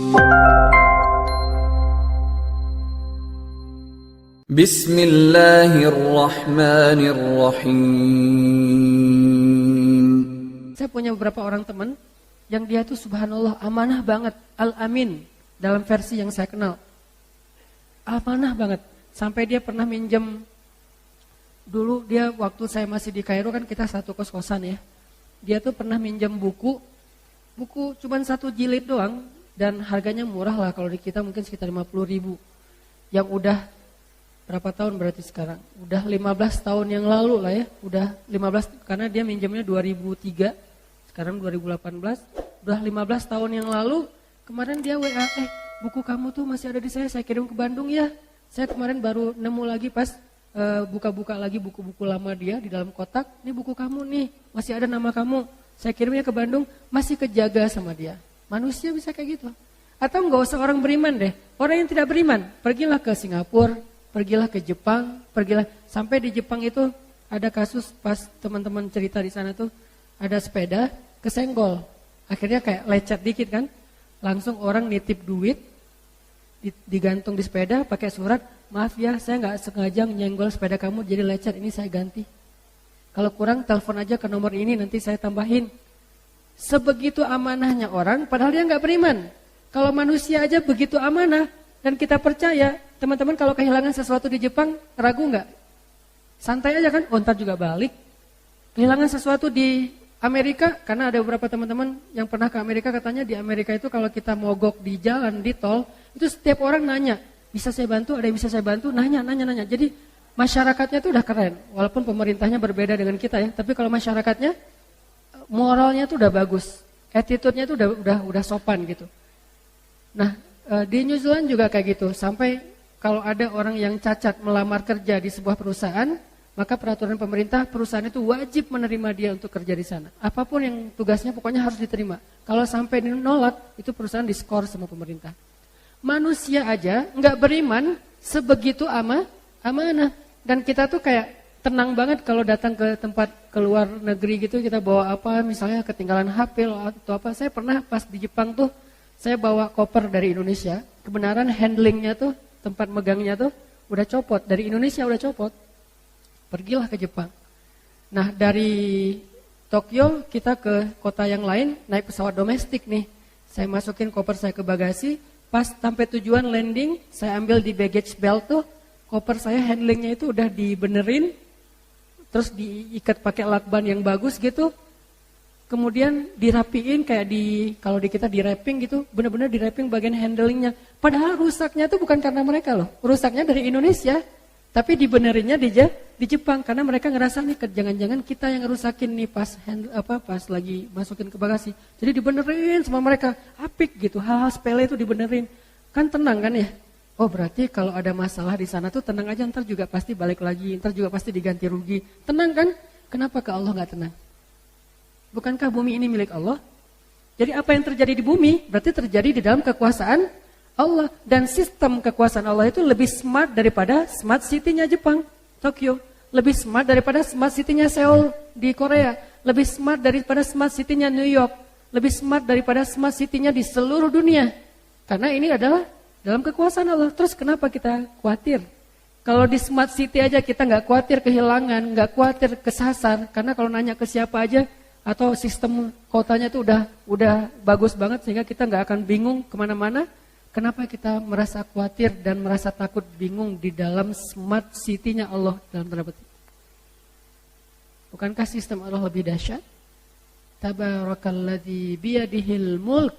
Bismillahirrahmanirrahim. Saya punya beberapa orang teman yang dia tuh subhanallah amanah banget, al-amin dalam versi yang saya kenal. Amanah banget, sampai dia pernah minjem, dulu dia waktu saya masih di Kairo kan kita satu kos-kosan ya. Dia tuh pernah minjem buku cuman 1 jilid doang dan harganya murah lah, kalau di kita mungkin sekitar 50.000. Yang udah berapa tahun berarti sekarang? Udah 15 tahun yang lalu lah ya. Udah 15, karena dia minjemnya 2003, sekarang 2018. Udah 15 tahun yang lalu, kemarin dia WA, buku kamu tuh masih ada di saya kirim ke Bandung ya. Saya kemarin baru nemu lagi pas buka-buka lagi buku-buku lama dia di dalam kotak. Ini buku kamu nih, masih ada nama kamu. Saya kirimnya ke Bandung, masih kejaga sama dia. Manusia bisa kayak gitu. Atau enggak usah orang beriman deh. Orang yang tidak beriman, pergilah ke Singapura, pergilah ke Jepang, sampai di Jepang itu ada kasus pas teman-teman cerita di sana tuh ada sepeda kesenggol. Akhirnya kayak lecet dikit kan. Langsung orang nitip duit digantung di sepeda pakai surat, maaf ya saya nggak sengaja nyenggol sepeda kamu jadi lecet, ini saya ganti. Kalau kurang telepon aja ke nomor ini nanti saya tambahin. Sebegitu amanahnya orang padahal dia nggak beriman. Kalau manusia aja begitu amanah dan kita percaya. Teman-teman kalau kehilangan sesuatu di Jepang, ragu nggak? Santai aja kan, ntar juga balik. Kehilangan sesuatu di Amerika, karena ada beberapa teman-teman yang pernah ke Amerika, katanya di Amerika itu kalau kita mogok di jalan, di tol, itu setiap orang nanya, bisa saya bantu, ada yang bisa saya bantu, nanya. Jadi masyarakatnya itu udah keren, walaupun pemerintahnya berbeda dengan kita ya, tapi kalau masyarakatnya, moralnya itu udah bagus, attitude-nya itu udah sopan gitu. Nah, di New Zealand juga kayak gitu, sampai kalau ada orang yang cacat melamar kerja di sebuah perusahaan, maka peraturan pemerintah perusahaan itu wajib menerima dia untuk kerja di sana. Apapun yang tugasnya pokoknya harus diterima. Kalau sampai dinolak, itu perusahaan diskor sama pemerintah. Manusia aja nggak beriman sebegitu amanah. Dan kita tuh kayak tenang banget kalau datang ke tempat keluar negeri gitu, kita bawa apa, misalnya ketinggalan HP atau apa. Saya pernah pas di Jepang tuh, saya bawa koper dari Indonesia, kebenaran handlingnya tuh, tempat megangnya tuh udah copot, dari Indonesia udah copot. Pergilah ke Jepang. Nah dari Tokyo kita ke kota yang lain, naik pesawat domestik nih. Saya masukin koper saya ke bagasi, pas sampai tujuan landing, saya ambil di baggage belt tuh, koper saya handlingnya itu udah dibenerin, terus diikat pakai lakban yang bagus gitu. Kemudian dirapiin kayak kalau di kita di wrapping gitu, benar-benar di wrapping bagian handlingnya. Padahal rusaknya tuh bukan karena mereka loh, rusaknya dari Indonesia, tapi dibenerinnya di Jepang karena mereka ngerasa nih jangan-jangan kita yang ngerusakin nih pas lagi masukin ke bagasi. Jadi dibenerin sama mereka, apik gitu, hal-hal sepele itu dibenerin, kan tenang kan ya. Oh berarti kalau ada masalah di sana tuh tenang aja, ntar juga pasti balik lagi, ntar juga pasti diganti rugi, tenang kan? Kenapa ke Allah nggak tenang? Bukankah bumi ini milik Allah? Jadi apa yang terjadi di bumi berarti terjadi di dalam kekuasaan Allah. Dan sistem kekuasaan Allah itu lebih smart daripada smart city-nya Jepang, Tokyo. Lebih smart daripada smart city-nya Seoul di Korea. Lebih smart daripada smart city-nya New York. Lebih smart daripada smart city-nya di seluruh dunia. Karena ini adalah dalam kekuasaan Allah. Terus kenapa kita khawatir? Kalau di smart city aja kita nggak khawatir kehilangan, nggak khawatir kesasar. Karena kalau nanya ke siapa aja, atau sistem kotanya itu udah bagus banget sehingga kita nggak akan bingung kemana-mana. Kenapa kita merasa khawatir dan merasa takut bingung di dalam smart city-nya Allah dalam tanda petik? Bukankah sistem Allah lebih dahsyat? Tabarakalladzi biyadihil mulk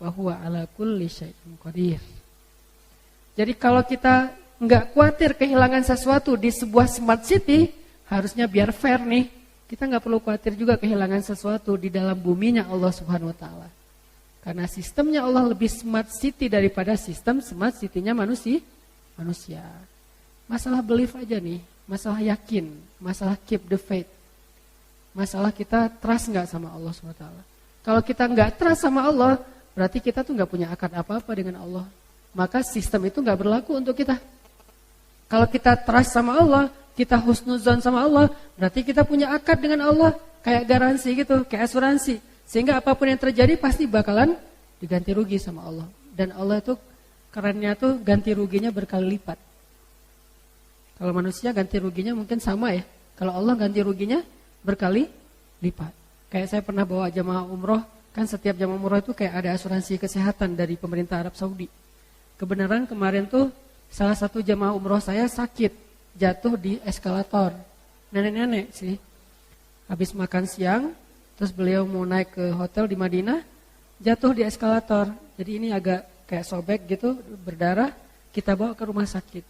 wa huwa ala kulli syai'in qadir. Jadi kalau kita nggak khawatir kehilangan sesuatu di sebuah smart city, harusnya biar fair nih. Kita nggak perlu khawatir juga kehilangan sesuatu di dalam buminya Allah Subhanahu Wa Taala. Karena sistemnya Allah lebih smart city daripada sistem smart city-nya manusia. Masalah belief aja nih, masalah yakin, masalah keep the faith. Masalah kita trust nggak sama Allah Subhanahu Wa Taala. Kalau kita nggak trust sama Allah, berarti kita tuh nggak punya akad apa-apa dengan Allah. Maka sistem itu nggak berlaku untuk kita. Kalau kita trust sama Allah, kita husnuzon sama Allah, berarti kita punya akad dengan Allah, kayak garansi gitu, kayak asuransi. Sehingga apapun yang terjadi pasti bakalan diganti rugi sama Allah. Dan Allah itu kerennya tuh ganti ruginya berkali lipat. Kalau manusia ganti ruginya mungkin sama ya. Kalau Allah ganti ruginya berkali lipat. Kayak saya pernah bawa jamaah umroh, kan setiap jamaah umroh itu kayak ada asuransi kesehatan dari pemerintah Arab Saudi. Kebenaran kemarin tuh salah satu jamaah umroh saya sakit, jatuh di eskalator. Nenek-nenek sih. Habis makan siang, terus beliau mau naik ke hotel di Madinah, jatuh di eskalator. Jadi ini agak kayak sobek gitu, berdarah, kita bawa ke rumah sakit.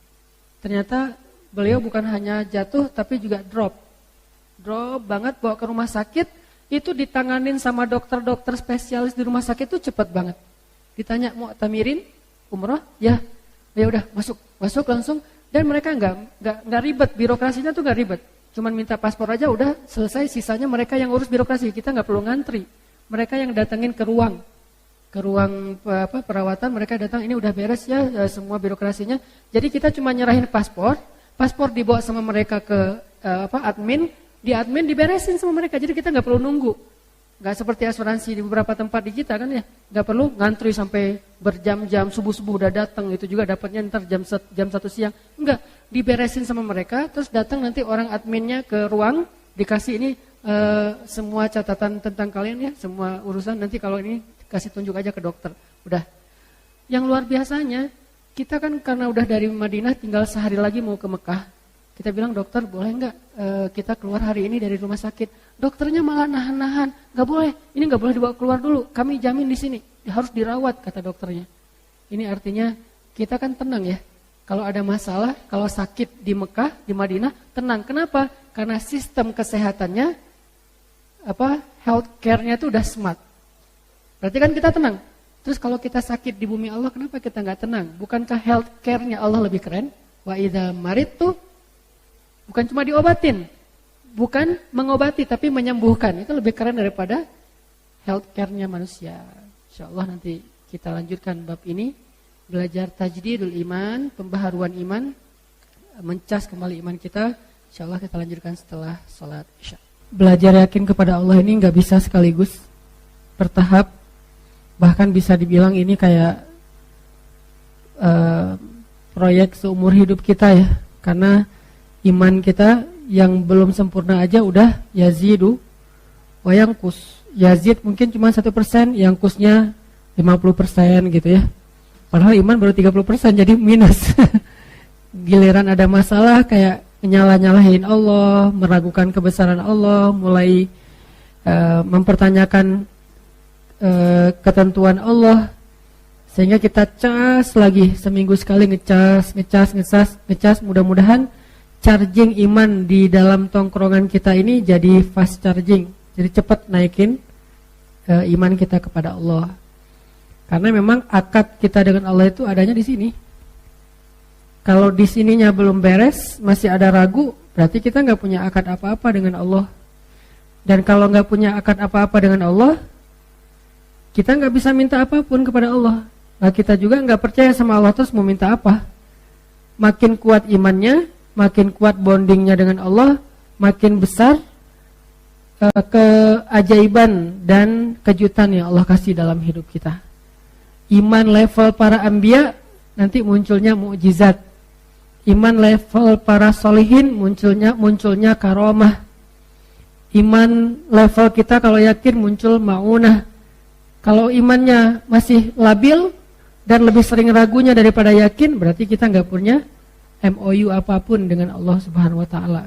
Ternyata beliau bukan hanya jatuh tapi juga drop banget, bawa ke rumah sakit. Itu ditanganin sama dokter-dokter spesialis di rumah sakit itu cepat banget. Ditanya mau tamirin umroh, ya udah masuk langsung. Dan mereka nggak ribet, birokrasinya tuh nggak ribet. Cuman minta paspor aja udah selesai, sisanya mereka yang urus birokrasi. Kita nggak perlu ngantri. Mereka yang datengin ke ruang perawatan, mereka datang, ini udah beres ya semua birokrasinya. Jadi kita cuma nyerahin paspor dibawa sama mereka ke admin, di admin diberesin sama mereka. Jadi kita nggak perlu nunggu. Nggak seperti asuransi di beberapa tempat di kita kan ya, nggak perlu ngantri sampai berjam-jam, subuh udah datang, itu juga dapatnya ntar jam 1 siang. Enggak, diberesin sama mereka, terus datang nanti orang adminnya ke ruang, dikasih ini semua catatan tentang kalian ya, semua urusan, nanti kalau ini kasih tunjuk aja ke dokter. Udah. Yang luar biasanya, kita kan karena udah dari Madinah tinggal sehari lagi mau ke Mekah. Kita bilang, dokter boleh nggak kita keluar hari ini dari rumah sakit? Dokternya malah nahan-nahan, nggak boleh, ini nggak boleh dibawa keluar dulu, kami jamin di sini, harus dirawat kata dokternya. Ini artinya kita kan tenang ya, kalau ada masalah, kalau sakit di Mekah, di Madinah, tenang. Kenapa? Karena sistem kesehatannya, health care-nya itu udah smart. Berarti kan kita tenang. Terus kalau kita sakit di bumi Allah, kenapa kita nggak tenang? Bukankah health care-nya Allah lebih keren? Wa idza maridtu, bukan cuma diobatin, bukan mengobati tapi menyembuhkan. Itu lebih keren daripada health care-nya manusia. Insyaallah nanti kita lanjutkan bab ini, belajar tajdidul iman, pembaharuan iman, mencas kembali iman kita. Insyaallah kita lanjutkan setelah salat Isya. Belajar yakin kepada Allah ini enggak bisa sekaligus, bertahap. Bahkan bisa dibilang ini kayak proyek seumur hidup kita ya. Karena iman kita yang belum sempurna aja udah yazidu wa yanqus. Yazid mungkin cuma 1%, yanqusnya 50% gitu ya. Padahal iman baru 30%, jadi minus. Giliran ada masalah kayak nyalah-nyalahin Allah, meragukan kebesaran Allah, mulai mempertanyakan ketentuan Allah, sehingga kita cas lagi seminggu sekali ngecas. Mudah-mudahan charging iman di dalam tongkrongan kita ini jadi fast charging, jadi cepat naikin iman kita kepada Allah. Karena memang akad kita dengan Allah itu adanya di sini. Kalau di sininya belum beres, masih ada ragu, berarti kita nggak punya akad apa-apa dengan Allah. Dan kalau nggak punya akad apa-apa dengan Allah, kita nggak bisa minta apapun kepada Allah. Nah, kita juga nggak percaya sama Allah, terus mau minta apa? Makin kuat imannya, makin kuat bondingnya dengan Allah, makin besar keajaiban dan kejutan yang Allah kasih dalam hidup kita. Iman level para anbiya, nanti munculnya mukjizat. Iman level para solihin, munculnya karomah. Iman level kita kalau yakin muncul maunah. Kalau imannya masih labil dan lebih sering ragunya daripada yakin, berarti kita nggak punya MOU apapun dengan Allah Subhanahu Wa Taala.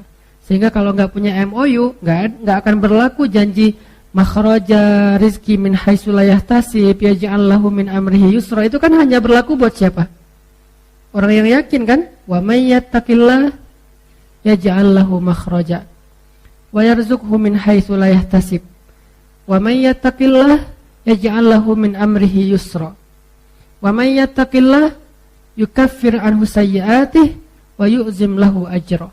Sehingga kalau nggak punya MOU, nggak akan berlaku janji makhraja rizki min haitsu la yahtasib yaj'al lahu min amrihi yusra. Itu kan hanya berlaku buat siapa? Orang yang yakin kan? Wa may yattaqillah yaj'al lahu makhraja wa yarzuqhu min haitsu la yahtasib. Wa may yattaqillah yaj'al lahu min amrihi yusra. Wa may yattaqillah yukaffir anhu sayyi'atihi wa yu'zim lahu ajra.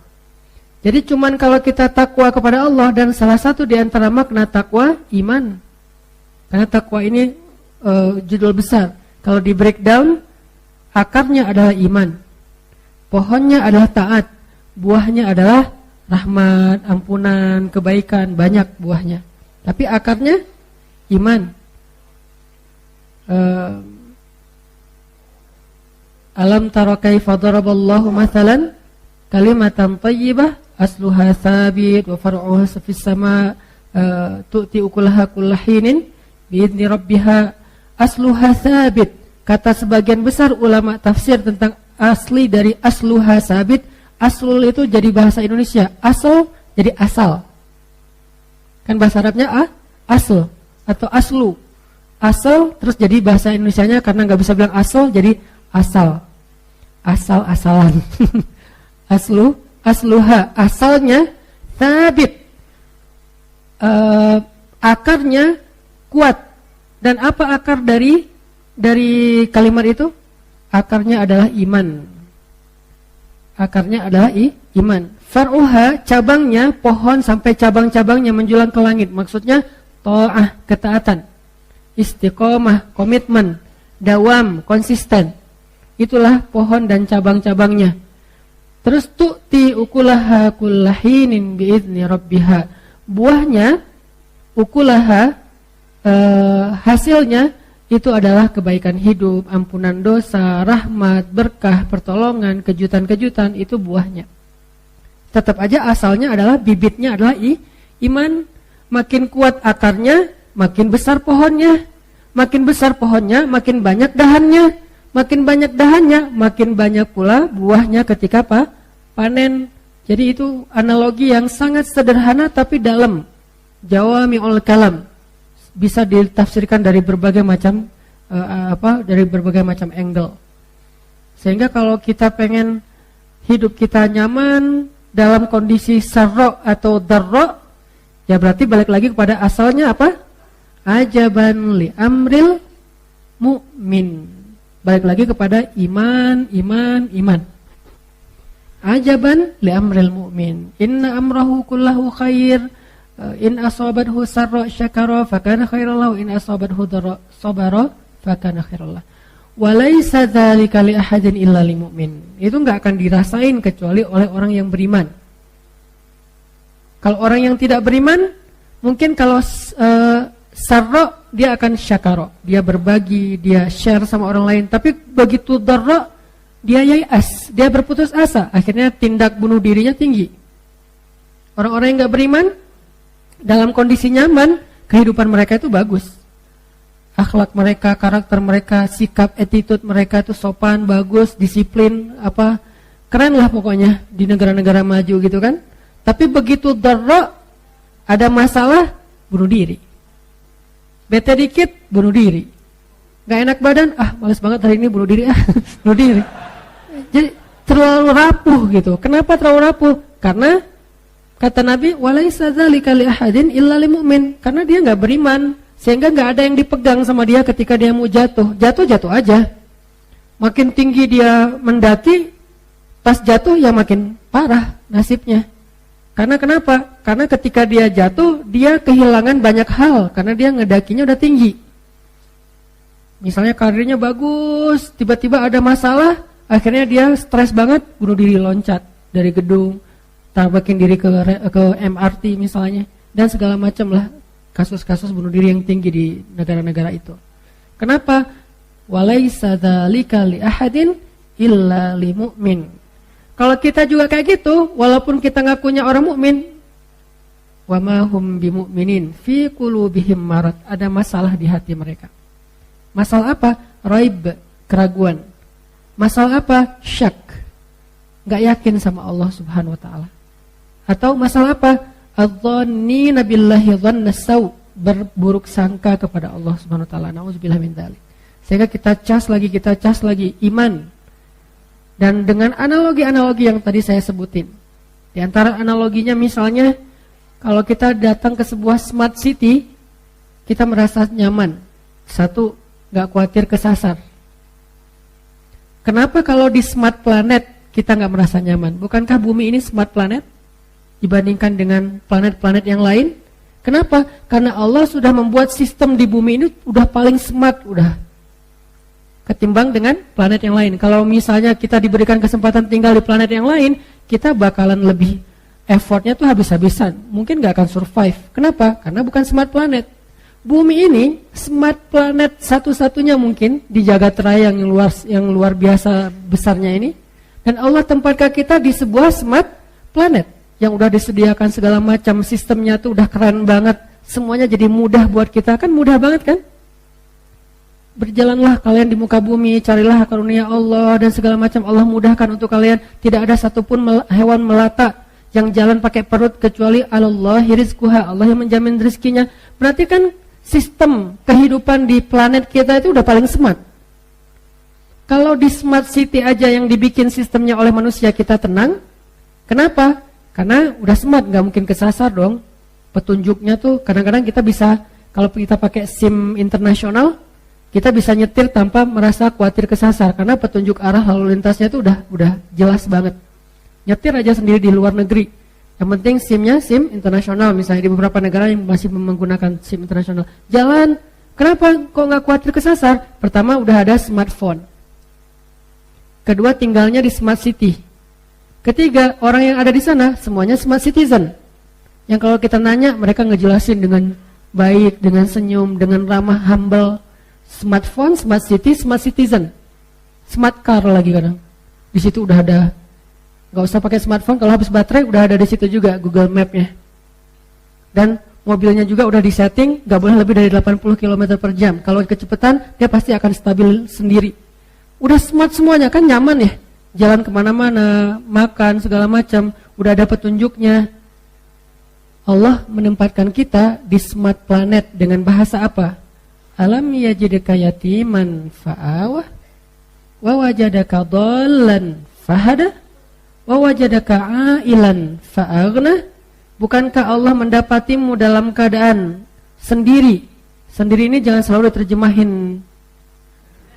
Jadi cuman kalau kita takwa kepada Allah, dan salah satu di antara makna takwa iman. Karena takwa ini judul besar. Kalau di breakdown, akarnya adalah iman, pohonnya adalah taat, buahnya adalah rahmat, ampunan, kebaikan, banyak buahnya. Tapi akarnya iman. Alam tara kaifa daraballahu mathalan kalimatan thayyibah asluha thabit wa far'uha fis sama tu'ti ukulaha kullahinin biidzni rabbiha asluha thabit. Kata sebagian besar ulama tafsir tentang asli dari asluha sabit. Aslul itu jadi bahasa Indonesia, asal jadi asal. Kan bahasa Arabnya asl atau aslu. Asal terus jadi bahasa Indonesianya karena nggak bisa bilang asal jadi asal. Asal-asalan. Asluha, asalnya thabit. Akarnya kuat. Dan apa akar dari kalimat itu? Akarnya adalah iman. Akarnya adalah iman. Far'uha, cabangnya, pohon sampai cabang-cabangnya menjulang ke langit. Maksudnya ta'ah, ketaatan. Istiqomah, komitmen. Dawam, konsisten. Itulah pohon dan cabang-cabangnya. Terus tu'ti ukulaha kullahinin biizni rabbiha. Buahnya, ukulaha, hasilnya itu adalah kebaikan hidup, ampunan dosa, rahmat, berkah, pertolongan, kejutan-kejutan, itu buahnya. Tetap aja asalnya adalah, bibitnya adalah iman. Makin kuat akarnya, makin besar pohonnya. Makin besar pohonnya, makin banyak dahannya. Makin banyak dahannya, makin banyak pula buahnya ketika panen. Jadi itu analogi yang sangat sederhana tapi dalam. Jawami'ul kalam. Bisa ditafsirkan dari berbagai macam dari berbagai macam angle. Sehingga kalau kita pengen hidup kita nyaman dalam kondisi sarra atau darra, ya berarti balik lagi kepada asalnya apa? Ajaban li amril mu'min. Balik lagi kepada iman. Ajaban li amril mu'min. Inna amrahu kullahu khair. In asabathu sarra syakara fakana khairallahu, in asabathu dharra sabara fakana khairallah. Wa laisa dzalika li ahadin illa lil mu'min. Itu enggak akan dirasain kecuali oleh orang yang beriman. Kalau orang yang tidak beriman, mungkin kalau sarra dia akan syakara, dia berbagi, dia share sama orang lain. Tapi begitu dharra dia yai'as, dia berputus asa, akhirnya tindak bunuh dirinya tinggi. Orang-orang yang enggak beriman dalam kondisi nyaman, kehidupan mereka itu bagus. Akhlak mereka, karakter mereka, sikap, attitude mereka itu sopan, bagus, disiplin, keren lah pokoknya di negara-negara maju gitu kan. Tapi begitu dharra, ada masalah, bunuh diri. Bete dikit, bunuh diri. Gak enak badan, males banget hari ini bunuh diri, bunuh diri. Jadi terlalu rapuh gitu. Kenapa terlalu rapuh? Karena kata Nabi, walaisa dzalika li ahadin illa lil mu'min. Karena dia enggak beriman, sehingga enggak ada yang dipegang sama dia ketika dia mau jatuh. Jatuh aja. Makin tinggi dia mendaki, pas jatuh ya makin parah nasibnya. Karena kenapa? Karena ketika dia jatuh, dia kehilangan banyak hal karena dia ngedakinya udah tinggi. Misalnya karirnya bagus, tiba-tiba ada masalah, akhirnya dia stres banget, bunuh diri, loncat dari gedung, tabrakin diri ke MRT misalnya, dan segala macam lah kasus-kasus bunuh diri yang tinggi di negara-negara itu. Kenapa? Walaisa dzalika li ahadin illa li mu'min. Kalau kita juga kayak gitu, walaupun kita ngakunya orang mukmin, wa ma hum bimu'minin fi qulubihim marad, ada masalah di hati mereka. Masalah apa? Raib, keraguan. Masalah apa? Syak, enggak yakin sama Allah Subhanahu wa taala. Atau masalah apa? Adzannina billahi dhannas sau, berburuk sangka kepada Allah Subhanahu wa taala. Nauzubillah min dzalik. Sehingga kita cas lagi iman. Dan dengan analogi-analogi yang tadi saya sebutin. Di antara analoginya misalnya, kalau kita datang ke sebuah smart city, kita merasa nyaman. Satu, gak khawatir kesasar. Kenapa kalau di smart planet kita gak merasa nyaman? Bukankah bumi ini smart planet dibandingkan dengan planet-planet yang lain? Kenapa? Karena Allah sudah membuat sistem di bumi ini udah paling smart, udah ketimbang dengan planet yang lain. Kalau misalnya kita diberikan kesempatan tinggal di planet yang lain, kita bakalan lebih effortnya tuh habis-habisan. Mungkin gak akan survive. Kenapa? Karena bukan smart planet. Bumi ini smart planet satu-satunya mungkin di jagat raya yang luar biasa besarnya ini. Dan Allah tempatkan kita di sebuah smart planet yang udah disediakan segala macam, sistemnya tuh udah keren banget. Semuanya jadi mudah buat kita, kan mudah banget kan? Berjalanlah kalian di muka bumi, carilah karunia Allah dan segala macam. Allah mudahkan untuk kalian. Tidak ada satupun hewan melata yang jalan pakai perut kecuali Allahi rizquha, Allah yang menjamin rezekinya. Berarti kan sistem kehidupan di planet kita itu udah paling smart. Kalau di smart city aja yang dibikin sistemnya oleh manusia kita tenang. Kenapa? Karena udah smart, gak mungkin kesasar dong. Petunjuknya tuh kadang-kadang kita bisa, kalau kita pakai SIM internasional, kita bisa nyetir tanpa merasa khawatir kesasar. Karena petunjuk arah lalu lintasnya tuh udah jelas banget. Nyetir aja sendiri di luar negeri. Yang penting SIM-nya SIM internasional. Misalnya di beberapa negara yang masih menggunakan SIM internasional. Jalan, kenapa kok gak khawatir kesasar? Pertama udah ada smartphone. Kedua tinggalnya di smart city. Ketiga orang yang ada di sana semuanya smart citizen. Yang kalau kita nanya mereka ngejelasin dengan baik, dengan senyum, dengan ramah, humble. Smartphone, smart city, smart citizen. Smart car lagi kadang. Di situ udah ada. Gak usah pakai smartphone, kalau habis baterai udah ada di situ juga Google Map-nya. Dan mobilnya juga udah disetting, gak boleh lebih dari 80 km per jam. Kalau kecepatan, dia pasti akan stabil sendiri. Udah smart semuanya, kan nyaman ya. Jalan kemana-mana, makan, segala macam, udah ada petunjuknya. Allah menempatkan kita di smart planet dengan bahasa apa? Alam yajidka yatiman fa'awah, wa wajadaka dhallan fahada, wa wajadaka ailan fa'aghna. Bukankah Allah mendapatimu dalam keadaan sendiri? Sendiri ini jangan selalu diterjemahin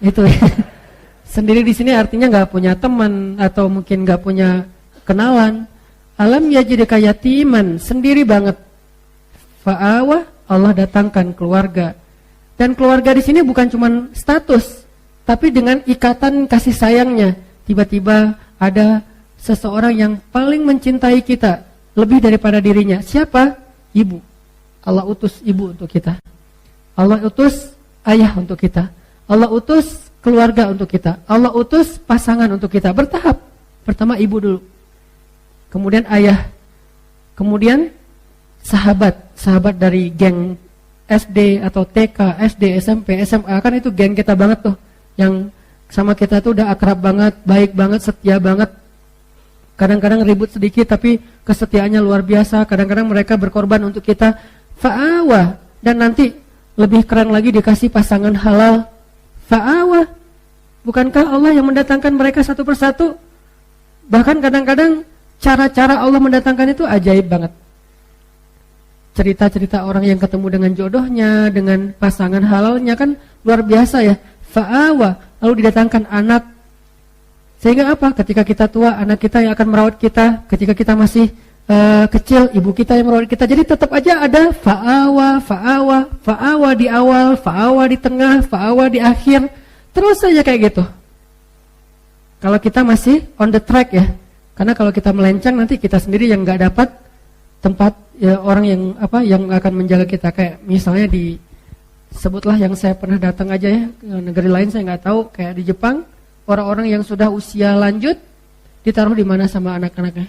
itu ya. Sendiri di sini artinya nggak punya teman atau mungkin nggak punya kenalan. Alam yajidka yatiman, sendiri banget. Fa'awah, Allah datangkan keluarga. Dan keluarga di sini bukan cuma status, tapi dengan ikatan kasih sayangnya. Tiba-tiba ada seseorang yang paling mencintai kita lebih daripada dirinya. Siapa? Ibu. Allah utus ibu untuk kita. Allah utus ayah untuk kita. Allah utus keluarga untuk kita. Allah utus pasangan untuk kita. Bertahap. Pertama ibu dulu. Kemudian ayah. Kemudian sahabat. Sahabat dari geng SD atau TK, SD, SMP, SMA. Kan itu geng kita banget tuh. Yang sama kita tuh udah akrab banget, baik banget, setia banget. Kadang-kadang ribut sedikit tapi kesetiaannya luar biasa. Kadang-kadang mereka berkorban untuk kita. Fa'awah. Dan nanti lebih keren lagi dikasih pasangan halal. Fa'awah. Bukankah Allah yang mendatangkan mereka satu persatu? Bahkan kadang-kadang cara-cara Allah mendatangkan itu ajaib banget. Cerita-cerita orang yang ketemu dengan jodohnya, dengan pasangan halalnya kan luar biasa ya. Fa'awah. Lalu didatangkan anak. Sehingga apa? Ketika kita tua, anak kita yang akan merawat kita. Ketika kita masih kecil, ibu kita yang merawat kita. Jadi tetap aja ada fa'awah, fa'awah, fa'awah di awal, fa'awah di tengah, fa'awah di akhir. Terus saja kayak gitu. Kalau kita masih on the track ya. Karena kalau kita melencang nanti kita sendiri yang nggak dapat tempat ya, orang yang akan menjaga kita. Kayak misalnya sebutlah yang saya pernah datang aja ya, negeri lain saya nggak tahu, kayak di Jepang, orang-orang yang sudah usia lanjut ditaruh di mana sama anak-anaknya?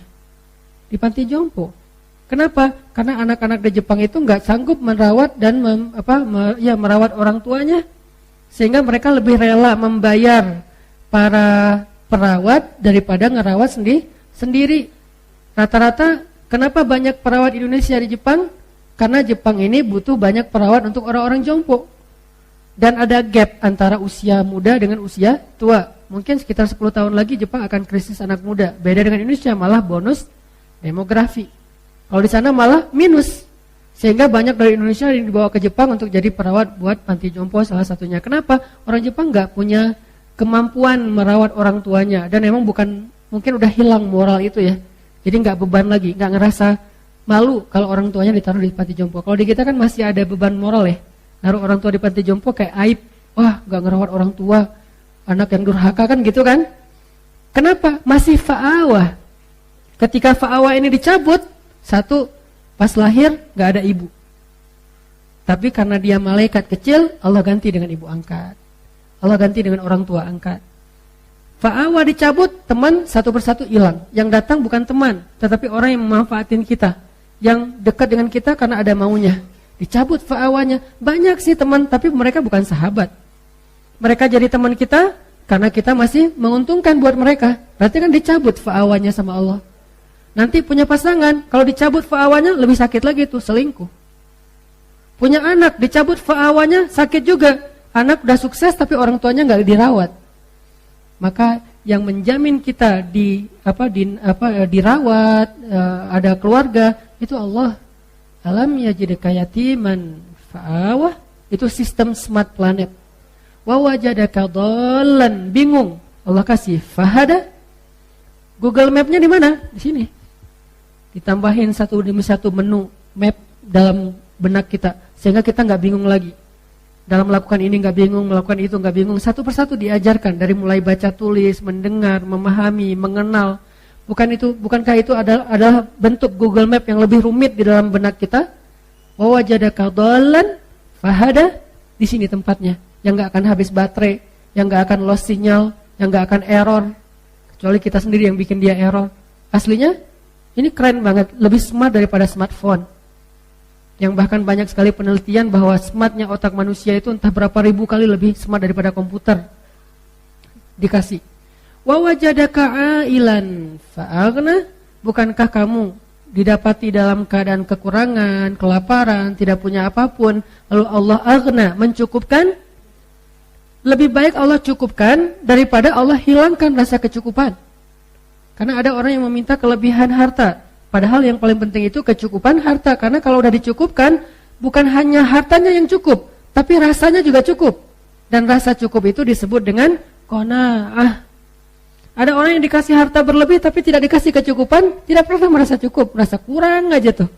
Di panti jompo. Kenapa? Karena anak-anak di Jepang itu nggak sanggup merawat dan merawat orang tuanya, sehingga mereka lebih rela membayar para perawat daripada ngerawat sendiri. Rata-rata kenapa banyak perawat Indonesia di Jepang? Karena Jepang ini butuh banyak perawat untuk orang-orang jompo. Dan ada gap antara usia muda dengan usia tua. Mungkin sekitar 10 tahun lagi Jepang akan krisis anak muda. Beda dengan Indonesia, malah bonus demografi. Kalau di sana malah minus. Sehingga banyak dari Indonesia yang dibawa ke Jepang untuk jadi perawat buat panti jompo salah satunya. Kenapa? Orang Jepang nggak punya kemampuan merawat orang tuanya. Dan emang mungkin udah hilang moral itu ya. Jadi nggak beban lagi, nggak ngerasa malu kalau orang tuanya ditaruh di panti jompo. Kalau di kita kan masih ada beban moral ya. Naruh orang tua di panti jompo kayak aib. Wah, nggak ngerawat orang tua, anak yang durhaka kan gitu kan. Kenapa? Masih fa'awah. Ketika fa'awah ini dicabut, satu, pas lahir nggak ada ibu. Tapi karena dia malaikat kecil, Allah ganti dengan ibu angkat. Allah ganti dengan orang tua angkat. Fa'awa dicabut, teman satu persatu hilang. Yang datang bukan teman, tetapi orang yang memanfaatin kita, yang dekat dengan kita karena ada maunya. Dicabut fa'awanya. Banyak sih teman, tapi mereka bukan sahabat. Mereka jadi teman kita karena kita masih menguntungkan buat mereka. Berarti kan dicabut fa'awanya sama Allah. Nanti punya pasangan, kalau dicabut fa'awanya lebih sakit lagi tuh, selingkuh. Punya anak, dicabut fa'awanya sakit juga. Anak udah sukses tapi orang tuanya nggak dirawat. Maka yang menjamin kita dirawat, ada keluarga, itu Allah. Alam yajidka yatiman fa'awah, itu sistem smart planet. Wa wajadaka dhallan, bingung, Allah kasih fahada. Google Map-nya di mana? Di sini. Ditambahin satu demi satu menu map dalam benak kita, sehingga kita nggak bingung lagi. Dalam melakukan ini nggak bingung, melakukan itu nggak bingung. Satu persatu diajarkan dari mulai baca tulis, mendengar, memahami, mengenal. Bukankah itu adalah bentuk Google Map yang lebih rumit di dalam benak kita? Wa wajadaka dhallan fahada, di sini tempatnya, yang nggak akan habis baterai, yang nggak akan lost sinyal, yang nggak akan error. Kecuali kita sendiri yang bikin dia error. Aslinya ini keren banget, lebih smart daripada smartphone. Yang bahkan banyak sekali penelitian bahwa smartnya otak manusia itu entah berapa ribu kali lebih smart daripada komputer. Dikasih. Wa wajadaka ailan fa'aghna, bukankah kamu didapati dalam keadaan kekurangan, kelaparan, tidak punya apapun, lalu Allah aghna, mencukupkan? Lebih baik Allah cukupkan daripada Allah hilangkan rasa kecukupan. Karena ada orang yang meminta kelebihan harta, padahal yang paling penting itu kecukupan harta. Karena kalau udah dicukupkan, bukan hanya hartanya yang cukup, tapi rasanya juga cukup. Dan rasa cukup itu disebut dengan qanaah. Ada orang yang dikasih harta berlebih tapi tidak dikasih kecukupan, tidak pernah merasa cukup, merasa kurang aja tuh.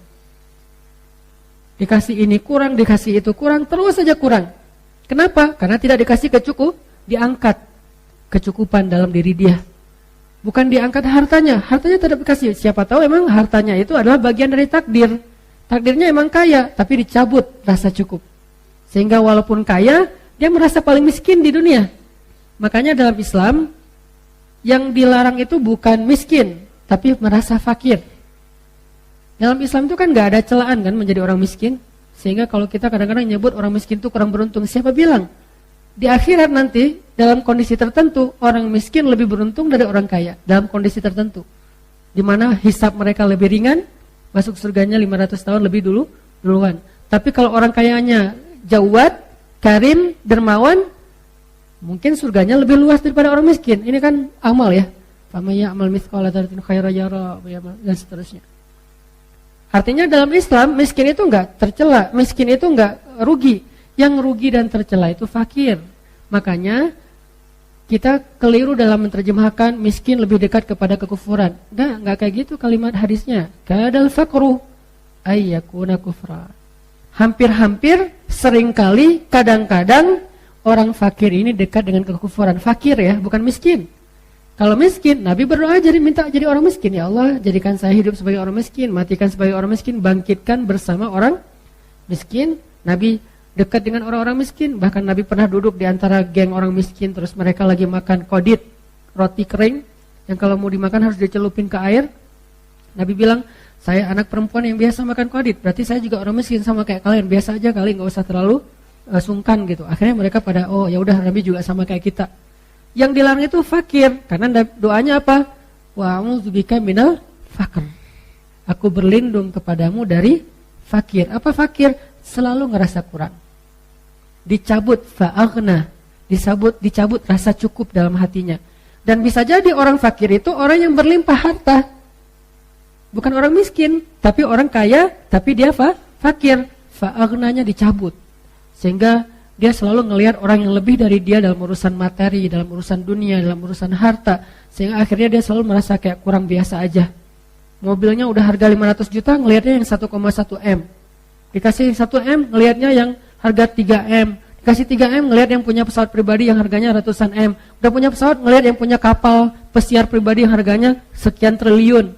Dikasih ini kurang, dikasih itu kurang, terus saja kurang. Kenapa? Karena tidak dikasih diangkat kecukupan dalam diri dia. Bukan diangkat hartanya tidak dikasih. Siapa tahu emang hartanya itu adalah bagian dari takdir. Takdirnya emang kaya, tapi dicabut rasa cukup. Sehingga walaupun kaya, dia merasa paling miskin di dunia. Makanya dalam Islam, yang dilarang itu bukan miskin, tapi merasa fakir. Dalam Islam itu kan gak ada celaan kan menjadi orang miskin. Sehingga kalau kita kadang-kadang nyebut orang miskin itu kurang beruntung, siapa bilang? Di akhirat nanti, dalam kondisi tertentu, orang miskin lebih beruntung dari orang kaya. Dalam kondisi tertentu, di mana hisab mereka lebih ringan, masuk surganya 500 tahun lebih duluan. Tapi kalau orang kayanya jawad, karim, dermawan, mungkin surganya lebih luas daripada orang miskin. Ini kan amal ya. Faman ya'mal mithqala dzarratin khairan yara, dan seterusnya. Artinya dalam Islam, miskin itu enggak tercela, miskin itu enggak rugi. Yang rugi dan tercela itu fakir. Makanya kita keliru dalam menerjemahkan miskin lebih dekat kepada kekufuran. Enggak kayak gitu kalimat hadisnya. Kadal faqru ayyakuna kufra. Hampir-hampir, seringkali, kadang-kadang orang fakir ini dekat dengan kekufuran. Fakir ya, bukan miskin. Kalau miskin, Nabi berdoa minta jadi orang miskin. Ya Allah, jadikan saya hidup sebagai orang miskin, matikan sebagai orang miskin, bangkitkan bersama orang miskin. Nabi dekat dengan orang-orang miskin. Bahkan Nabi pernah duduk di antara geng orang miskin, terus mereka lagi makan kodit, roti kering, yang kalau mau dimakan harus dicelupin ke air. Nabi bilang, saya anak perempuan yang biasa makan kodit, berarti saya juga orang miskin sama kayak kalian, biasa aja kali, nggak usah terlalu sungkan gitu. Akhirnya mereka pada, oh ya udah, Nabi juga sama kayak kita. Yang dilarang itu fakir, karena doanya apa? Wa a'udzubika minal faqr. Aku berlindung kepadamu dari fakir. Apa fakir? Selalu ngerasa kurang. Dicabut fa'aghna, dicabut rasa cukup dalam hatinya. Dan bisa jadi orang fakir itu orang yang berlimpah harta. Bukan orang miskin, tapi orang kaya, tapi dia fakir. Fa'aghnanya dicabut. Sehingga dia selalu ngelihat orang yang lebih dari dia dalam urusan materi, dalam urusan dunia, dalam urusan harta. Sehingga akhirnya dia selalu merasa kayak kurang biasa aja. Mobilnya udah harga 500 juta, ngelihatnya yang 1,1 M. Dikasih 1 M, ngelihatnya yang harga 3 M. Dikasih 3 M, ngelihat yang punya pesawat pribadi yang harganya ratusan M. Udah punya pesawat, ngelihat yang punya kapal pesiar pribadi yang harganya sekian triliun.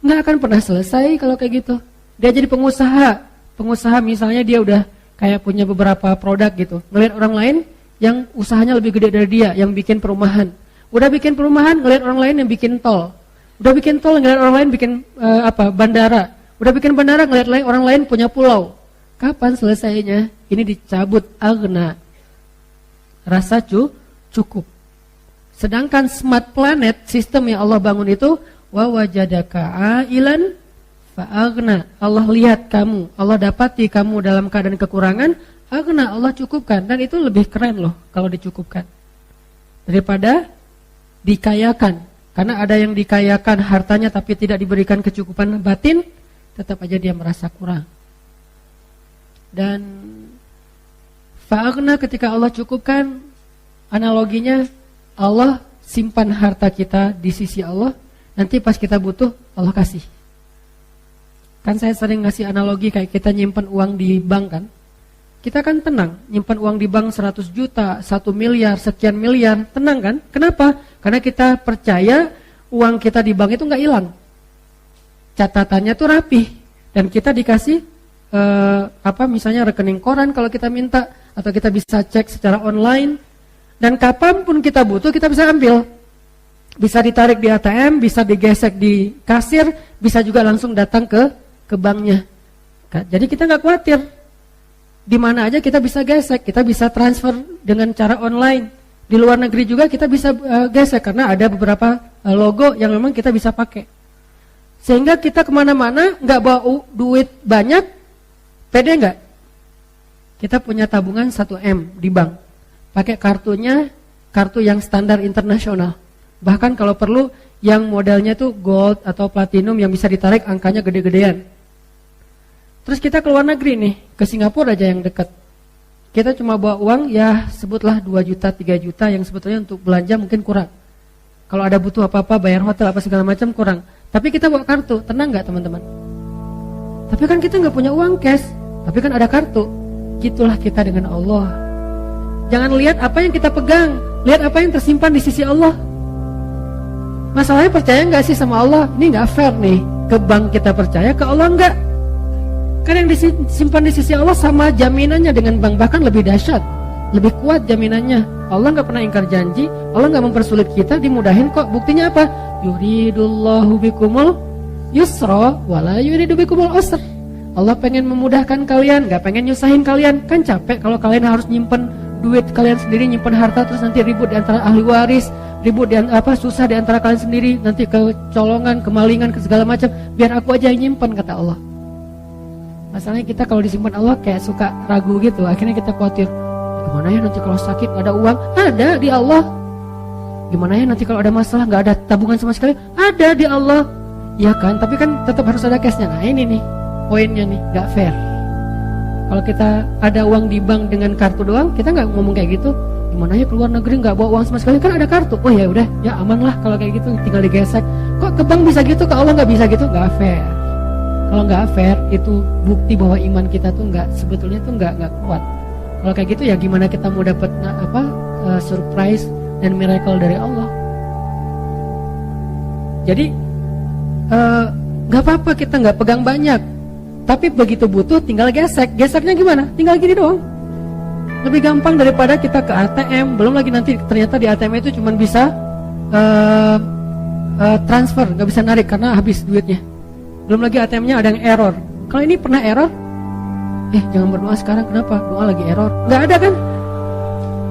Nggak akan pernah selesai kalau kayak gitu. Dia jadi pengusaha. Pengusaha misalnya dia udah kayak punya beberapa produk gitu. Ngelihat orang lain yang usahanya lebih gede dari dia, yang bikin perumahan. Udah bikin perumahan, ngelihat orang lain yang bikin tol. Udah bikin tol, ngelihat orang lain bikin bandara. Udah bikin bandara, ngelihat orang lain punya pulau. Kapan selesainya? Ini dicabut aghna. Rasa cukup. Sedangkan smart planet, sistem yang Allah bangun itu, wa wajadaka ailan fa aghna. Allah lihat kamu, Allah dapati kamu dalam keadaan kekurangan, aghna, Allah cukupkan. Dan itu lebih keren loh kalau dicukupkan daripada dikayakan. Karena ada yang dikayakan hartanya tapi tidak diberikan kecukupan batin, tetap aja dia merasa kurang. Dan fa'aghna ketika Allah cukupkan, analoginya Allah simpan harta kita di sisi Allah, nanti pas kita butuh Allah kasih. Kan saya sering ngasih analogi kayak kita nyimpan uang di bank kan. Kita kan tenang, nyimpan uang di bank 100 juta, 1 miliar, sekian miliar, tenang kan? Kenapa? Karena kita percaya uang kita di bank itu nggak hilang. Catatannya tuh rapih dan kita dikasih misalnya rekening koran kalau kita minta, atau kita bisa cek secara online, dan kapanpun kita butuh kita bisa ambil, bisa ditarik di ATM, bisa digesek di kasir, bisa juga langsung datang ke banknya. Jadi kita nggak khawatir, di mana aja kita bisa gesek, kita bisa transfer dengan cara online. Di luar negeri juga kita bisa gesek karena ada beberapa logo yang memang kita bisa pakai, sehingga kita kemana-mana nggak bawa duit banyak. Pede enggak? Kita punya tabungan 1M di bank. Pakai kartunya, kartu yang standar internasional. Bahkan kalau perlu yang modelnya tuh gold atau platinum yang bisa ditarik angkanya gede-gedean. Terus kita ke luar negeri nih, ke Singapura aja yang dekat. Kita cuma bawa uang ya sebutlah 2 juta, 3 juta yang sebetulnya untuk belanja mungkin kurang. Kalau ada butuh apa-apa, bayar hotel apa segala macam kurang. Tapi kita bawa kartu, tenang enggak teman-teman? Tapi kan kita enggak punya uang cash. Tapi kan ada kartu. Gitulah kita dengan Allah. Jangan lihat apa yang kita pegang, lihat apa yang tersimpan di sisi Allah. Masalahnya percaya nggak sih sama Allah? Ini nggak fair nih. Ke bank kita percaya, ke Allah nggak. Karena yang disimpan di sisi Allah sama jaminannya dengan bank, bahkan lebih dahsyat, lebih kuat jaminannya. Allah nggak pernah ingkar janji, Allah nggak mempersulit kita, dimudahin kok. Buktinya apa? Yuridullahu bikumul yusra wala yuridu bikumul usra. Allah pengen memudahkan kalian, gak pengen nyusahin kalian. Kan capek kalau kalian harus nyimpen duit kalian sendiri, nyimpen harta, terus nanti ribut di antara ahli waris, ribut susah di antara kalian sendiri, nanti kecolongan, kemalingan, ke segala macam. Biar aku aja yang nyimpen, kata Allah. Masalahnya kita kalau disimpan Allah kayak suka ragu gitu. Akhirnya kita khawatir, gimana ya nanti kalau sakit gak ada uang? Ada di Allah. Gimana ya nanti kalau ada masalah gak ada tabungan sama sekali? Ada di Allah. Iya kan, tapi kan tetap harus ada cashnya. Nah ini nih poinnya nih, gak fair. Kalau kita ada uang di bank dengan kartu doang, kita gak ngomong kayak gitu. Gimana ya keluar negeri gak bawa uang sama sekali, kan ada kartu. Oh ya udah, ya aman lah kalau kayak gitu, tinggal digesek. Kok ke bank bisa gitu, ke Allah gak bisa gitu? Gak fair. Kalau gak fair, itu bukti bahwa iman kita tuh sebetulnya tuh gak kuat. Kalau kayak gitu ya gimana kita mau dapat surprise dan miracle dari Allah. Jadi gak apa-apa kita gak pegang banyak, tapi begitu butuh tinggal gesek. Geseknya gimana? Tinggal gini doang. Lebih gampang daripada kita ke ATM. Belum lagi nanti ternyata di ATM itu cuma bisa transfer, gak bisa narik karena habis duitnya. Belum lagi ATM-nya ada yang error. Kalau ini pernah error, jangan berdoa sekarang, kenapa? Doa lagi error. Gak ada kan?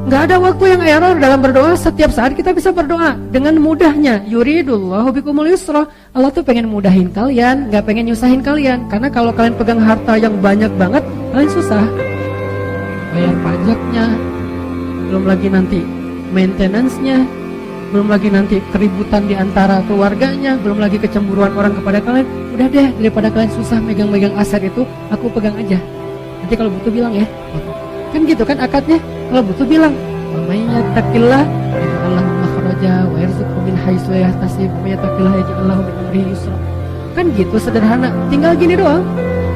Gak ada waktu yang error dalam berdoa. Setiap saat kita bisa berdoa dengan mudahnya. Yuridullahu bikumul yusra. Allah tuh pengen mudahin kalian, gak pengen nyusahin kalian. Karena kalau kalian pegang harta yang banyak banget, kalian susah bayar pajaknya, belum lagi nanti maintenance-nya, belum lagi nanti keributan di antara keluarganya, belum lagi kecemburuan orang kepada kalian. Udah deh, daripada kalian susah megang-megang aset itu, aku pegang aja. Nanti kalau butuh bilang ya. Kan gitu kan akadnya. Kalau butuh bilang, "Wa may yattaqillah yaj'al lahu makhraja wa yarzuqhu min haitsu la yahtasib wa may yattaqillah yaj'al lahu min amrihi yusra." Kan gitu sederhana. Tinggal gini doang.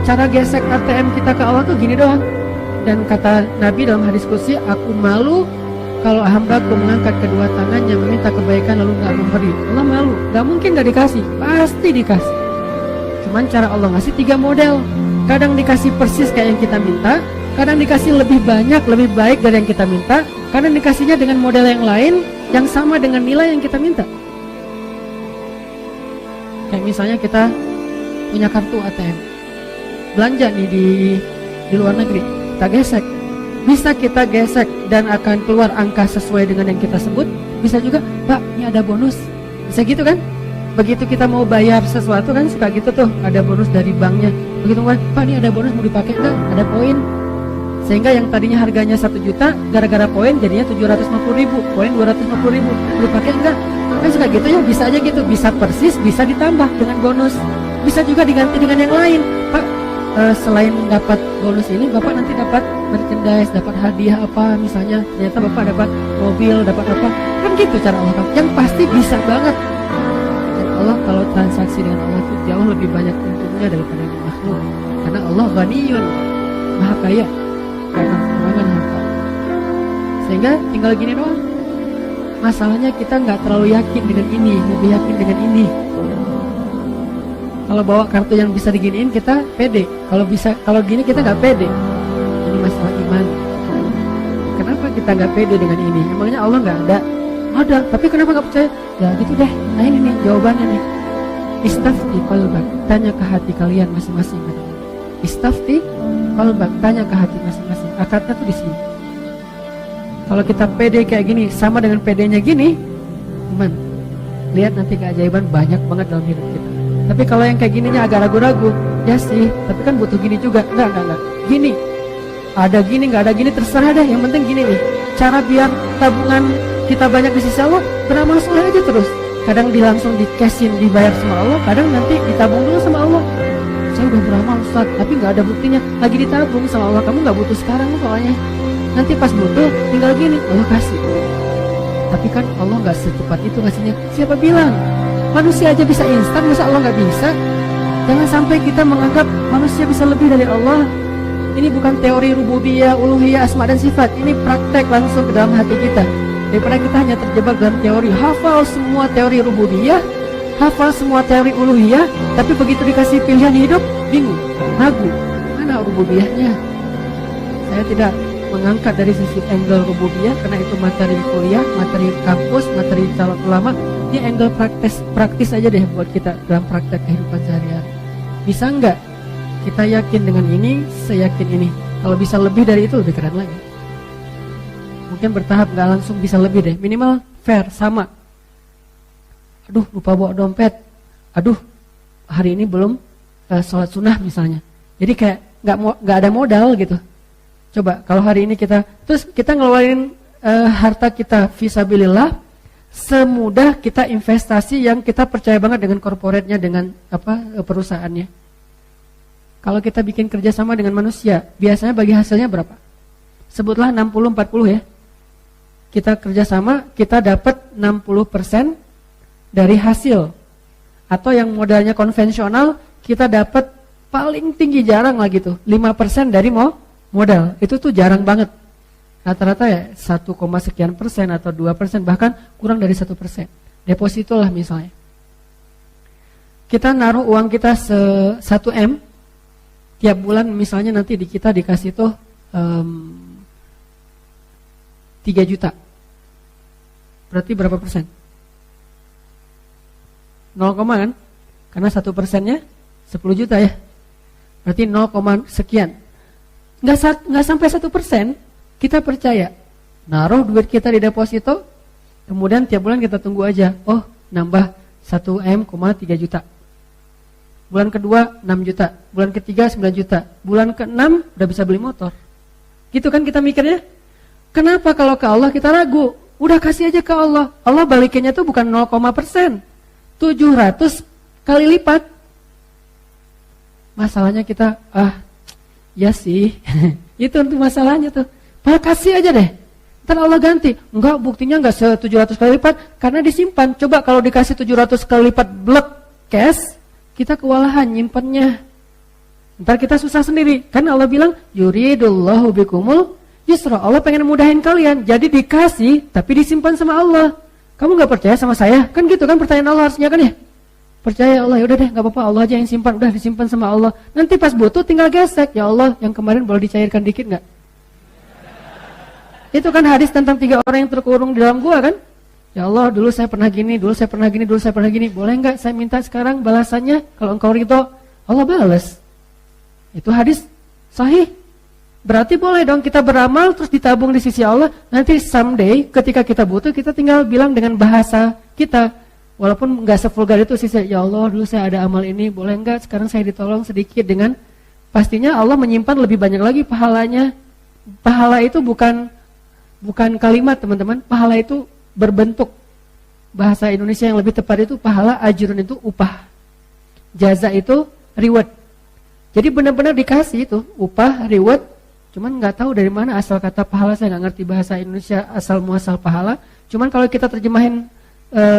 Cara gesek ATM kita ke Allah tuh gini doang. Dan kata Nabi dalam hadis qudsi, "Aku malu kalau hambaku mengangkat kedua tangannya meminta kebaikan lalu gak memberi." Allah malu, gak mungkin gak dikasih, pasti dikasih. Cuman cara Allah ngasih 3 model. Kadang dikasih persis kayak yang kita minta, kadang dikasih lebih banyak, lebih baik dari yang kita minta, kadang dikasihnya dengan model yang lain yang sama dengan nilai yang kita minta. Kayak misalnya kita punya kartu ATM, belanja nih di luar negeri, kita gesek, bisa kita gesek dan akan keluar angka sesuai dengan yang kita sebut. Bisa juga, Pak, ini ada bonus, bisa gitu kan? Begitu kita mau bayar sesuatu kan suka gitu tuh, ada bonus dari banknya. Begitu kan, Pak, ini ada bonus mau dipakai enggak? Ada poin. Sehingga yang tadinya harganya 1 juta, gara-gara poin jadinya 750.000, poin 250.000. Mau dipakai enggak? Kan suka gitu ya, bisa aja gitu, bisa persis, bisa ditambah dengan bonus. Bisa juga diganti dengan yang lain. Pak, selain dapat bonus ini, Bapak nanti dapat merchandise, dapat hadiah apa misalnya. Ternyata Bapak dapat mobil, dapat apa. Kan gitu cara Allah. Yang pasti bisa banget. Allah kalau transaksi dengan Allah itu jauh lebih banyak untungnya daripada yang makhluk, karena Allah ghaniyun, maha kaya karena kekurangan harta. Sehingga tinggal gini doang. Masalahnya kita nggak terlalu yakin dengan ini, lebih yakin dengan ini. Kalau bawa kartu yang bisa diginiin kita pede, kalau gini kita nggak pede. Ini masalah iman. Kenapa kita nggak pede dengan ini? Emangnya Allah nggak ada? Ada, tapi kenapa nggak percaya? Ya gitu deh. Nah ini nih jawabannya nih. Istafti qalbak, tanya ke hati kalian masing-masing. Istafti qalbak, tanya ke hati masing-masing. Akadnya tuh di sini. Kalau kita pede kayak gini, sama dengan pedenya gini, teman, lihat nanti keajaiban banyak banget dalam hidup kita. Tapi kalau yang kayak gininya agak ragu-ragu, ya sih, tapi kan butuh gini juga. Enggak. Gini, ada gini, nggak ada gini, terserah deh. Yang penting gini nih, cara biar tabungan kita banyak di sisi Allah, beramal soleh aja terus. Kadang langsung di cashin, dibayar sama Allah, kadang nanti ditabung dulu sama Allah. Saya udah beramal Ustaz, tapi nggak ada buktinya. Lagi ditabung sama Allah, kamu nggak butuh sekarang soalnya. Nanti pas butuh, tinggal gini, Allah kasih. Tapi kan Allah nggak secepat itu ngasihnya. Siapa bilang? Manusia aja bisa instan, masa Allah nggak bisa? Jangan sampai kita menganggap manusia bisa lebih dari Allah. Ini bukan teori rububiyah, uluhiyah, asma dan sifat. Ini praktek langsung ke dalam hati kita. Daripada kita hanya terjebak dalam teori, hafal semua teori rububiyah, hafal semua teori uluhiyah, tapi begitu dikasih pilihan hidup, bingung, ragu, mana rububiyahnya? Saya tidak mengangkat dari sisi angle rububiyah, karena itu materi kuliah, materi kampus, materi calon ulama. Ini angle praktis aja deh buat kita dalam praktek kehidupan sehari-hari. Bisa nggak kita yakin dengan ini, saya yakin ini? Kalau bisa lebih dari itu, lebih keren lagi. Mungkin bertahap, nggak langsung bisa lebih deh. Minimal fair, sama. Aduh, lupa bawa dompet. Aduh, hari ini belum sholat sunnah misalnya. Jadi kayak nggak ada modal gitu. Coba kalau hari ini kita ngeluarin harta kita fisabilillah, semudah kita investasi yang kita percaya banget dengan korporatnya, dengan perusahaannya. Kalau kita bikin kerjasama dengan manusia, biasanya bagi hasilnya berapa? Sebutlah 60-40 ya. Kita kerjasama, kita dapat 60% dari hasil. Atau yang modalnya konvensional, kita dapat paling tinggi, jarang lah gitu, 5% dari modal. Itu tuh jarang banget. Rata-rata ya 1, sekian persen atau 2%, bahkan kurang dari 1%. Deposito lah misalnya. Kita naruh uang kita 1M, tiap bulan misalnya nanti kita dikasih tuh 3 juta. Berarti berapa persen? 0, kan? Karena 1%-nya 10 juta ya. Berarti 0, sekian. Nggak sampai 1%, kita percaya. Naruh duit kita di deposito, kemudian tiap bulan kita tunggu aja. Oh, nambah 1M,3 juta. Bulan kedua 6 juta, bulan ketiga 9 juta, bulan ke-6 udah bisa beli motor. Gitu kan kita mikirnya? Kenapa kalau ke Allah kita ragu? Udah kasih aja ke Allah. Allah balikinnya tuh bukan 0%, 700 kali lipat. Masalahnya kita, ya sih, itu untuk masalahnya tuh. Kasih aja deh, ntar Allah ganti. Enggak, buktinya enggak 700 kali lipat, karena disimpan. Coba kalau dikasih 700 kali lipat blek cash, kita kewalahan nyimpannya. Ntar kita susah sendiri. Kan Allah bilang, yuridullahu bikumul yusra. Allah pengen mudahin kalian. Jadi dikasih, tapi disimpan sama Allah. Kamu gak percaya sama saya? Kan gitu kan pertanyaan Allah harusnya kan ya? Percaya Allah, ya udah deh, nggak apa-apa, Allah aja yang simpan, udah disimpan sama Allah. Nanti pas butuh tinggal gesek, ya Allah, yang kemarin boleh dicairkan dikit nggak? Itu kan hadis tentang 3 orang yang terkurung di dalam gua kan? Ya Allah, dulu saya pernah gini, dulu saya pernah gini, dulu saya pernah gini. Boleh nggak saya minta sekarang balasannya? Kalau engkau ridho, Allah balas. Itu hadis sahih. Berarti boleh dong kita beramal terus ditabung di sisi Allah. Nanti someday ketika kita butuh, kita tinggal bilang dengan bahasa kita. Walaupun nggak sevulgar itu sih, ya Allah dulu saya ada amal ini, boleh nggak sekarang saya ditolong sedikit, dengan pastinya Allah menyimpan lebih banyak lagi pahalanya. Pahala itu bukan kalimat teman-teman, pahala itu berbentuk. Bahasa Indonesia yang lebih tepat itu pahala, ajrun itu upah, jaza itu reward. Jadi benar-benar dikasih itu upah, reward. Cuman nggak tahu dari mana asal kata pahala, saya nggak ngerti bahasa Indonesia asal muasal pahala. Cuman kalau kita terjemahin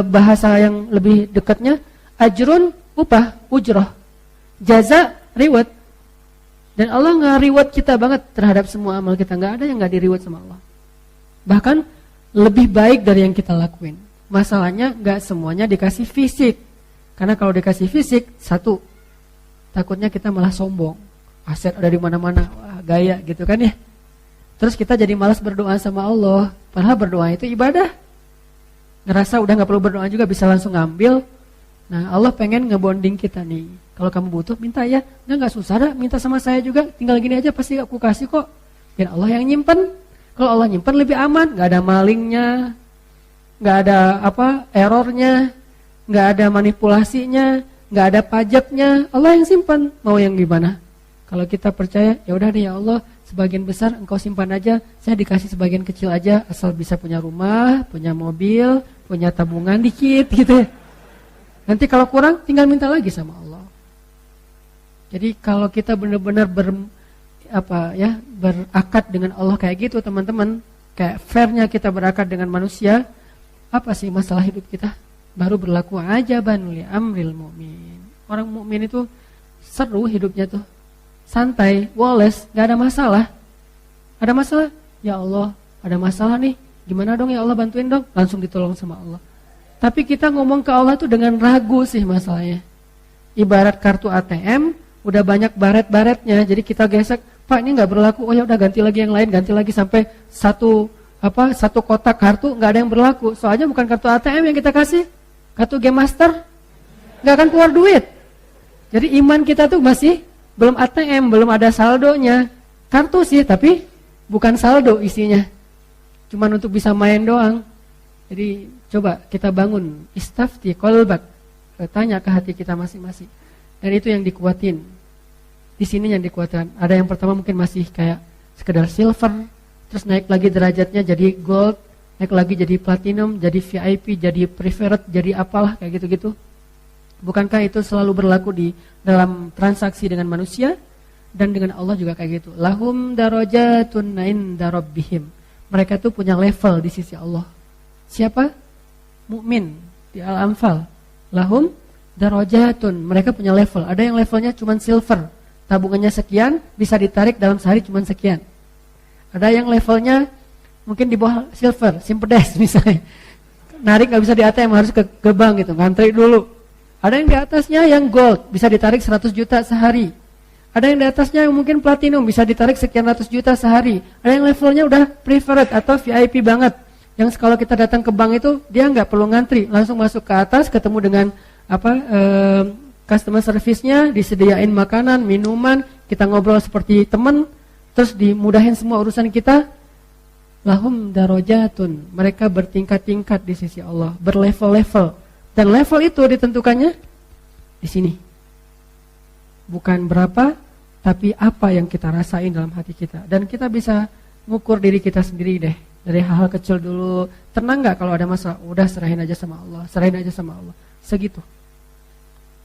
bahasa yang lebih dekatnya, ajrun upah, ujroh, jaza reward. Dan Allah nge-reward kita banget terhadap semua amal kita. Nggak ada yang nggak di-reward sama Allah. Bahkan lebih baik dari yang kita lakuin. Masalahnya nggak semuanya dikasih fisik. Karena kalau dikasih fisik, satu, takutnya kita malah sombong. Aset ada di mana-mana, wah gaya gitu kan ya. Terus kita jadi malas berdoa sama Allah. Padahal berdoa itu ibadah. Ngerasa udah gak perlu berdoa juga, bisa langsung ngambil. Nah Allah pengen ngebonding kita nih. Kalau kamu butuh minta ya, gak susah dah, minta sama saya juga. Tinggal gini aja pasti aku kasih kok. Biar Allah yang nyimpen. Kalau Allah nyimpen lebih aman, gak ada malingnya, gak ada errornya, gak ada manipulasinya, gak ada pajaknya. Allah yang simpan, mau yang gimana? Kalau kita percaya, ya udah deh ya Allah, sebagian besar engkau simpan aja, saya dikasih sebagian kecil aja, asal bisa punya rumah, punya mobil, punya tabungan dikit gitu ya. Nanti kalau kurang tinggal minta lagi sama Allah. Jadi kalau kita benar-benar berakad dengan Allah kayak gitu teman-teman, kayak fairnya kita berakad dengan manusia, apa sih masalah hidup kita? Baru berlaku aja li amril mu'min. Orang mukmin itu seru hidupnya tuh. Santai, woles, gak ada masalah. Ada masalah? Ya Allah, ada masalah nih. Gimana dong ya Allah, bantuin dong. Langsung ditolong sama Allah. Tapi kita ngomong ke Allah tuh dengan ragu sih masalahnya. Ibarat kartu ATM, udah banyak baret-baretnya. Jadi kita gesek, Pak ini gak berlaku. Oh ya udah ganti lagi yang lain, ganti lagi sampai satu kotak kartu gak ada yang berlaku. Soalnya bukan kartu ATM yang kita kasih, kartu Game Master, gak akan keluar duit. Jadi iman kita tuh masih belum ATM, belum ada saldonya. Kartu sih, tapi bukan saldo isinya. Cuman untuk bisa main doang. Jadi coba kita bangun istafti qalbak. Tanya ke hati kita masing-masing. Dan itu yang dikuatin. Di sini yang dikuatkan. Ada yang pertama mungkin masih kayak sekedar silver, terus naik lagi derajatnya jadi gold, naik lagi jadi platinum, jadi VIP, jadi preferred, jadi apalah kayak gitu-gitu. Bukankah itu selalu berlaku di dalam transaksi dengan manusia dan dengan Allah juga kayak gitu. Lahum darajatun inda rabbihim. Mereka tuh punya level di sisi Allah. Siapa? Mukmin di Al-Anfal. Lahum darajatun. Mereka punya level. Ada yang levelnya cuma silver. Tabungannya sekian, bisa ditarik dalam sehari cuma sekian. Ada yang levelnya mungkin di bawah silver, simpedes misalnya. Narik gak bisa di ATM, harus ke bank gitu, ngantri dulu. Ada yang di atasnya yang gold, bisa ditarik 100 juta sehari. Ada yang di atasnya yang mungkin platinum, bisa ditarik sekian ratus juta sehari. Ada yang levelnya udah preferred atau VIP banget. Yang kalau kita datang ke bank itu, dia nggak perlu ngantri, langsung masuk ke atas, ketemu dengan customer service-nya, disediain makanan, minuman, kita ngobrol seperti teman, terus dimudahin semua urusan kita. Lahum darajatun, mereka bertingkat-tingkat di sisi Allah, berlevel-level. Dan level itu ditentukannya di sini. Bukan berapa, tapi apa yang kita rasain dalam hati kita. Dan kita bisa ngukur diri kita sendiri deh. Dari hal-hal kecil dulu. Tenang gak kalau ada masalah? Udah serahin aja sama Allah. Serahin aja sama Allah. Segitu.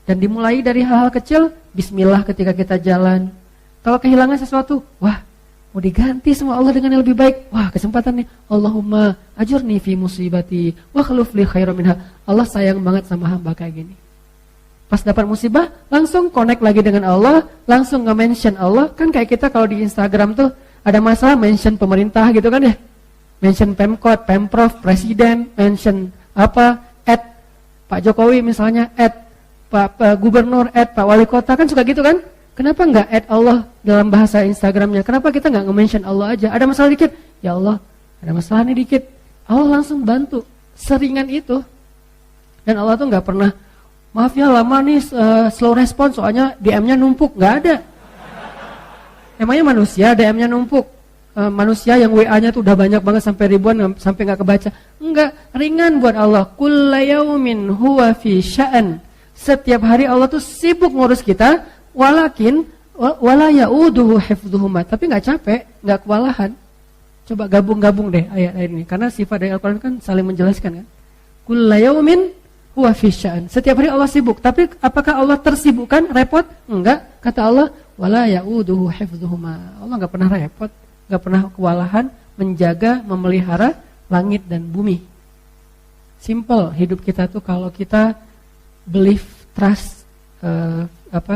Dan dimulai dari hal-hal kecil. Bismillah ketika kita jalan. Kalau kehilangan sesuatu, wah, mau diganti sama Allah dengan yang lebih baik. Wah, kesempatan nih. Allahumma ajurni fi musibati wa khluf li khairan minha. Allah sayang banget sama hamba kayak gini. Pas dapat musibah, langsung connect lagi dengan Allah, langsung nge-mention Allah. Kan kayak kita kalau di Instagram tuh ada masalah mention pemerintah gitu kan ya. Mention Pemkot, Pemprov, Presiden, mention add Pak Jokowi misalnya, add Pak Gubernur, Pak Wali Kota, kan suka gitu kan? Kenapa nggak add Allah dalam bahasa Instagramnya? Kenapa kita nggak nge-mention Allah aja? Ada masalah dikit, ya Allah, ada masalah nih dikit. Allah langsung bantu, seringan itu. Dan Allah tuh nggak pernah, maaf ya lama nih slow response soalnya DM-nya numpuk, nggak ada. Emangnya manusia DM-nya numpuk? Manusia yang WA-nya tuh udah banyak banget sampai ribuan sampai nggak kebaca. Enggak, ringan buat Allah. Kulla yaumin huwa fi sya'an. Setiap hari Allah tuh sibuk ngurus kita, walakin wala yauduhu hifdzuhuma. Tapi nggak capek, nggak kewalahan. Coba gabung-gabung deh ayat-ayat ini, karena sifat dari Al-Qur'an kan saling menjelaskan kan. Kulla yaumin huwa fi sya'an. Setiap hari Allah sibuk, tapi apakah Allah tersibukkan, repot? Enggak. Kata Allah, wala yauduhu hifdzuhuma. Allah nggak pernah repot, nggak pernah kewalahan menjaga, memelihara langit dan bumi. Simple hidup kita tuh kalau kita believe, trust,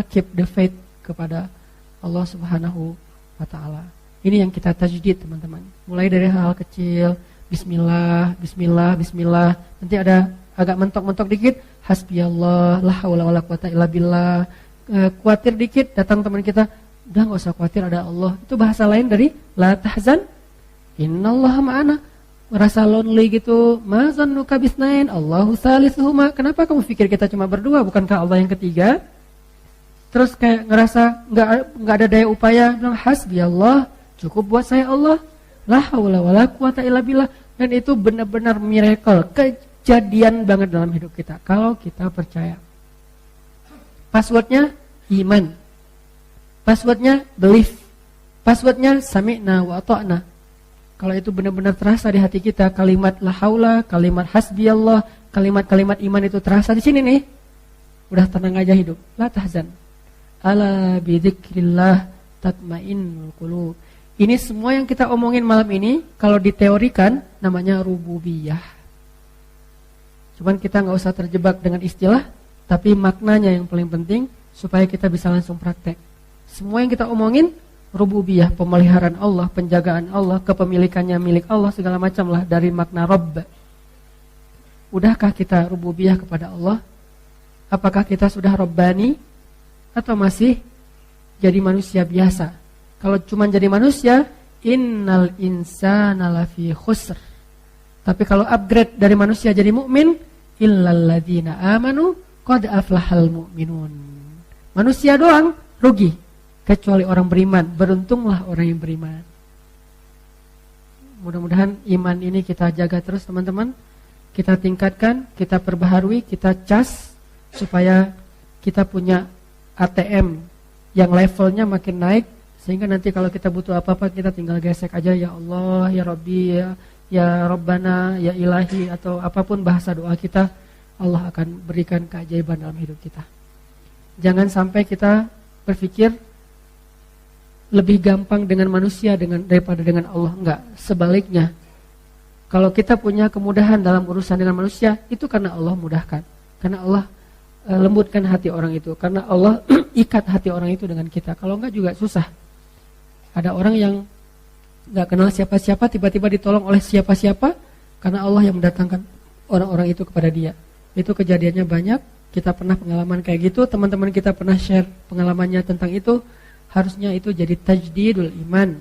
keep the faith kepada Allah Subhanahu wa Ta'ala. Ini yang kita tajdid, teman-teman. Mulai dari hal kecil, bismillah, bismillah, bismillah. Nanti ada agak mentok-mentok dikit, hasbiyallah, la haula wala quwata illa billah. Khawatir dikit, datang teman kita, udah nggak usah khawatir, ada Allah. Itu bahasa lain dari la tahzan, innallaha ma'ana. Merasa lonely gitu, ma zannuka bisnain, Allahu salisuhuma. Kenapa kamu pikir kita cuma berdua, bukankah Allah yang ketiga? Terus kayak ngerasa nggak ada daya upaya, bilang hasbiyallah, cukup buat saya Allah, la haula wala quwata illa billah. Dan itu benar-benar miracle, kejadian banget dalam hidup kita kalau kita percaya. Passwordnya iman, passwordnya belief, passwordnya sami'na wa ata'na. Kalau itu benar-benar terasa di hati kita, kalimat la haula, kalimat hasbiyallah, kalimat-kalimat iman itu terasa di sini nih, udah tenang aja hidup. La tahzan, ala bidzikrillah tatmainnul qulub. Ini semua yang kita omongin malam ini, kalau diteorikan namanya rububiyah. Cuman kita nggak usah terjebak dengan istilah, tapi maknanya yang paling penting supaya kita bisa langsung praktek. Semua yang kita omongin rububiyah, pemeliharaan Allah, penjagaan Allah, kepemilikannya milik Allah, segala macam lah dari makna Rabb. Udahkah kita rububiyah kepada Allah? Apakah kita sudah Rabbani atau masih jadi manusia biasa? Kalau cuma jadi manusia, innal insana lafi khusr. Tapi kalau upgrade dari manusia jadi mukmin, illal ladzina amanu qad aflahal mu'minun. Manusia doang rugi, kecuali orang beriman. Beruntunglah orang yang beriman. Mudah-mudahan iman ini kita jaga terus, teman-teman. Kita tingkatkan, kita perbaharui, kita cas supaya kita punya ATM yang levelnya makin naik, sehingga nanti kalau kita butuh apa-apa kita tinggal gesek aja, ya Allah, ya Rabbi, ya Rabbana, ya Ilahi, atau apapun bahasa doa kita, Allah akan berikan keajaiban dalam hidup kita. Jangan sampai kita berpikir lebih gampang dengan manusia daripada dengan Allah. Enggak, sebaliknya. Kalau kita punya kemudahan dalam urusan dengan manusia, itu karena Allah mudahkan. Karena Allah lembutkan hati orang itu. Karena Allah ikat hati orang itu dengan kita. Kalau enggak juga susah. Ada orang yang enggak kenal siapa-siapa, tiba-tiba ditolong oleh siapa-siapa, karena Allah yang mendatangkan orang-orang itu kepada dia. Itu kejadiannya banyak. Kita pernah pengalaman kayak gitu. Teman-teman kita pernah share pengalamannya tentang itu. Harusnya itu jadi tajdidul iman.